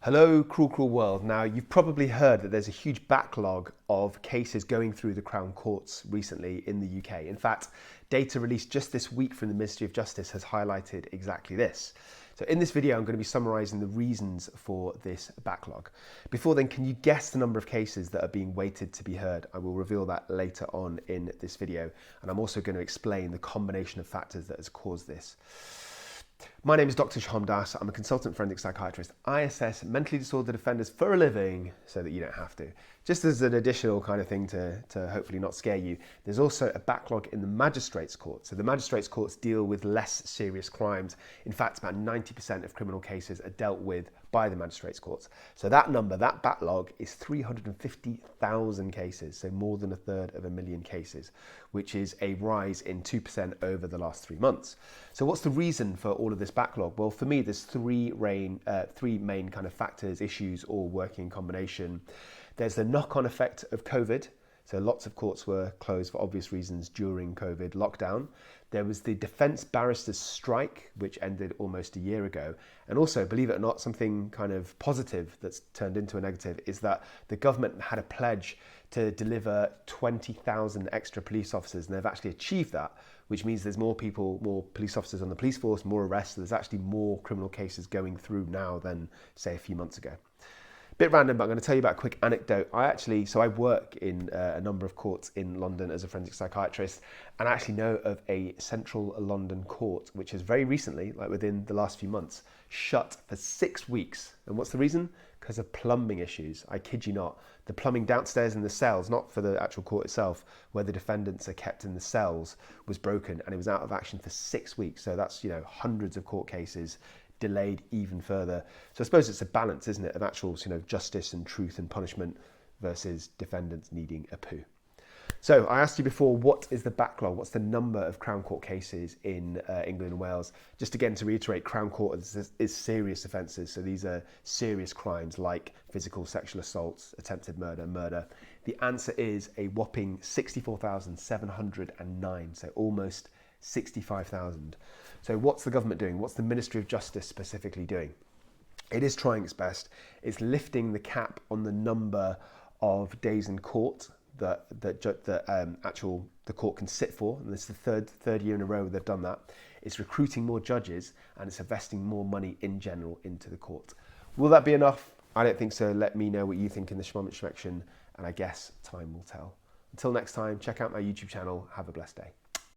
Hello, cruel, cruel world. Now, you've probably heard that there's a huge backlog of cases going through the Crown Courts recently in the UK. In fact, data released just this week from the Ministry of Justice has highlighted exactly this. So in this video, I'm going to be summarising the reasons for this backlog. Before then, can you guess the number of cases that are being waited to be heard? I will reveal that later on in this video. And I'm also going to explain the combination of factors that has caused this. My name is Dr. Sohom. I'm a consultant forensic psychiatrist. I assess mentally disordered offenders for a living so that you don't have to. Just as an additional kind of thing to hopefully not scare you, there's also a backlog in the magistrates' courts. So the magistrates' courts deal with less serious crimes. In fact, about 90% of criminal cases are dealt with by the magistrates' courts. So that number, that backlog, is 350,000 cases, so more than 1/3 cases, which is a rise in 2% over the last 3 months. So what's the reason for all of this backlog? Well, for me, there's three main kind of factors, issues, all working in combination. There's the knock-on effect of COVID. So lots of courts were closed for obvious reasons during COVID lockdown. There was the defence barristers' strike, which ended almost a year ago. And also, believe it or not, something kind of positive that's turned into a negative is that the government had a pledge to deliver 20,000 extra police officers, and they've actually achieved that, which means there's more people, more police officers on the police force, more arrests. So there's actually more criminal cases going through now than, say, a few months ago. Bit random, but I'm going to tell you about a quick anecdote. I work in a number of courts in London as a forensic psychiatrist, and I actually know of a central London court which has very recently, like within the last few months, shut for 6 weeks. And what's the reason? Because of plumbing issues. I kid you not. The plumbing downstairs in the cells, not for the actual court itself, where the defendants are kept in the cells, was broken, and it was out of action for 6 weeks. So that's, hundreds of court cases delayed even further. So I suppose it's a balance, isn't it, of actual justice and truth and punishment versus defendants needing a poo. So I asked you before, what is the backlog? What's the number of Crown Court cases in England and Wales? Just again to reiterate, Crown Court is serious offences. So these are serious crimes like physical sexual assaults, attempted murder, murder. The answer is a whopping 64,709, so almost 65,000. So what's the government doing? What's the Ministry of Justice specifically doing? It is trying its best. It's lifting the cap on the number of days in court that the court can sit for, and this is the third year in a row they've done that. It's recruiting more judges, and it's investing more money in general into the court. Will that be enough? I don't think so. Let me know what you think in the comment section, and I guess time will tell. Until next time, check out my YouTube channel. Have a blessed day.